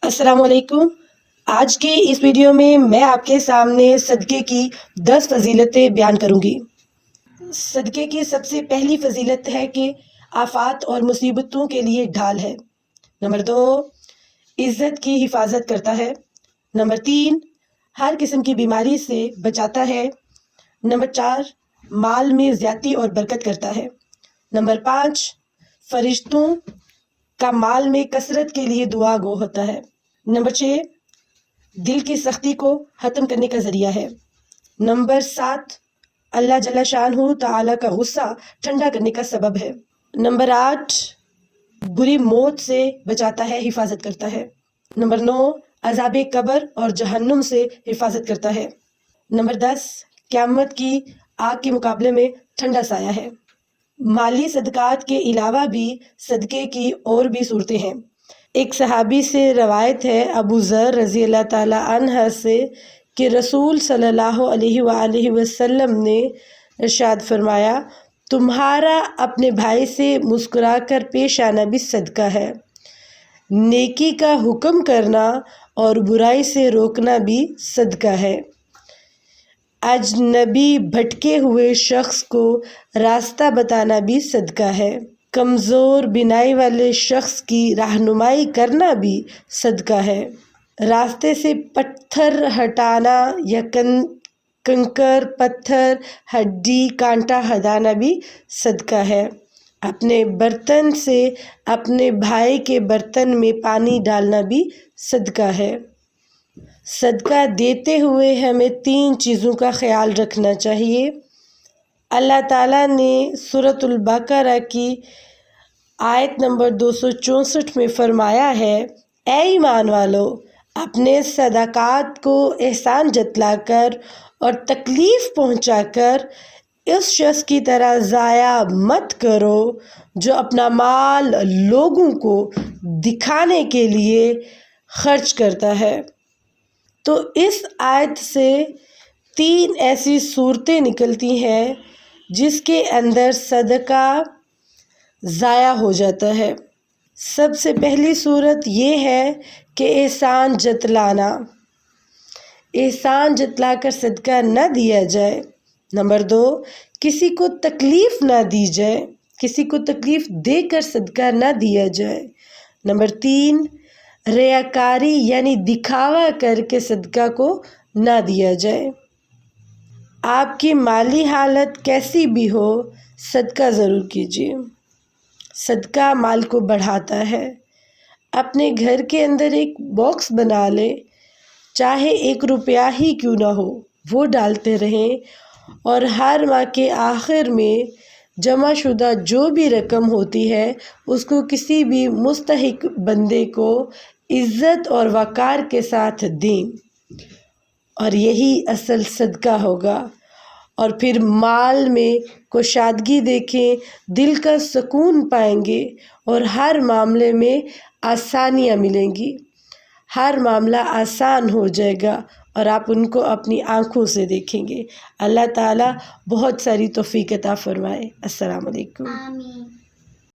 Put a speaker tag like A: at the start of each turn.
A: السلام علیکم۔ آج کی اس ویڈیو میں آپ کے سامنے صدقے کی 10 فضیلتیں بیان کروں گی۔ صدقے کی سب سے پہلی فضیلت ہے کہ آفات اور مصیبتوں کے لیے ڈھال ہے۔ نمبر 2، عزت کی حفاظت کرتا ہے۔ نمبر 3، ہر قسم کی بیماری سے بچاتا ہے۔ نمبر 4، مال میں زیادتی اور برکت کرتا ہے۔ نمبر 5، فرشتوں کا مال میں کثرت کے لیے دعا گو ہوتا ہے۔ نمبر 6، دل کی سختی کو ختم کرنے کا ذریعہ ہے۔ نمبر 7، اللہ جل شانہ تعالیٰ کا غصہ ٹھنڈا کرنے کا سبب ہے۔ نمبر 8، بری موت سے بچاتا ہے، حفاظت کرتا ہے۔ نمبر 9، عذاب قبر اور جہنم سے حفاظت کرتا ہے۔ نمبر 10، قیامت کی آگ کے مقابلے میں ٹھنڈا سایہ ہے۔ مالی صدقات کے علاوہ بھی صدقے کی اور بھی صورتیں ہیں۔ ایک صحابی سے روایت ہے، ابو ذر رضی اللہ تعالیٰ عنہ سے، کہ رسول صلی اللہ علیہ وآلہ وسلم نے ارشاد فرمایا، تمہارا اپنے بھائی سے مسکرا کر پیش آنا بھی صدقہ ہے، نیکی کا حکم کرنا اور برائی سے روکنا بھی صدقہ ہے، اجنبی بھٹکے ہوئے شخص کو راستہ بتانا بھی صدقہ ہے، کمزور بینائی والے شخص کی رہنمائی کرنا بھی صدقہ ہے، راستے سے پتھر ہٹانا یا کنکر، پتھر، ہڈی، کانٹا ہٹانا بھی صدقہ ہے، اپنے برتن سے اپنے بھائی کے برتن میں پانی ڈالنا بھی صدقہ ہے۔ صدقہ دیتے ہوئے ہمیں 3 چیزوں کا خیال رکھنا چاہیے۔ اللہ تعالیٰ نے سورۃ البقرہ کی آیت نمبر 264 میں فرمایا ہے، اے ایمان والو، اپنے صدقات کو احسان جتلا کر اور تکلیف پہنچا کر اس شخص کی طرح ضائع مت کرو جو اپنا مال لوگوں کو دکھانے کے لیے خرچ کرتا ہے۔ تو اس آیت سے 3 ایسی صورتیں نکلتی ہیں جس کے اندر صدقہ ضائع ہو جاتا ہے۔ سب سے پہلی صورت یہ ہے کہ احسان جتلانا، احسان جتلا کر صدقہ نہ دیا جائے۔ نمبر 2، کسی کو تکلیف نہ دی جائے، کسی کو تکلیف دے کر صدقہ نہ دیا جائے۔ نمبر 3، ریاکاری یعنی دکھاوا کر کے صدقہ کو نہ دیا جائے۔ آپ کی مالی حالت کیسی بھی ہو، صدقہ ضرور کیجیے۔ صدقہ مال کو بڑھاتا ہے۔ اپنے گھر کے اندر ایک باکس بنا لیں، چاہے 1 روپیہ ہی کیوں نہ ہو، وہ ڈالتے رہیں، اور ہر ماہ کے آخر میں جمع شدہ جو بھی رقم ہوتی ہے اس کو کسی بھی مستحق بندے کو عزت اور وقار کے ساتھ دیں، اور یہی اصل صدقہ ہوگا۔ اور پھر مال میں کشادگی دیکھیں، دل کا سکون پائیں گے، اور ہر معاملے میں آسانیاں ملیں گی، ہر معاملہ آسان ہو جائے گا اور آپ ان کو اپنی آنکھوں سے دیکھیں گے۔ اللہ تعالیٰ بہت ساری توفیق عطا فرمائے۔ السلام علیکم۔
B: آمین۔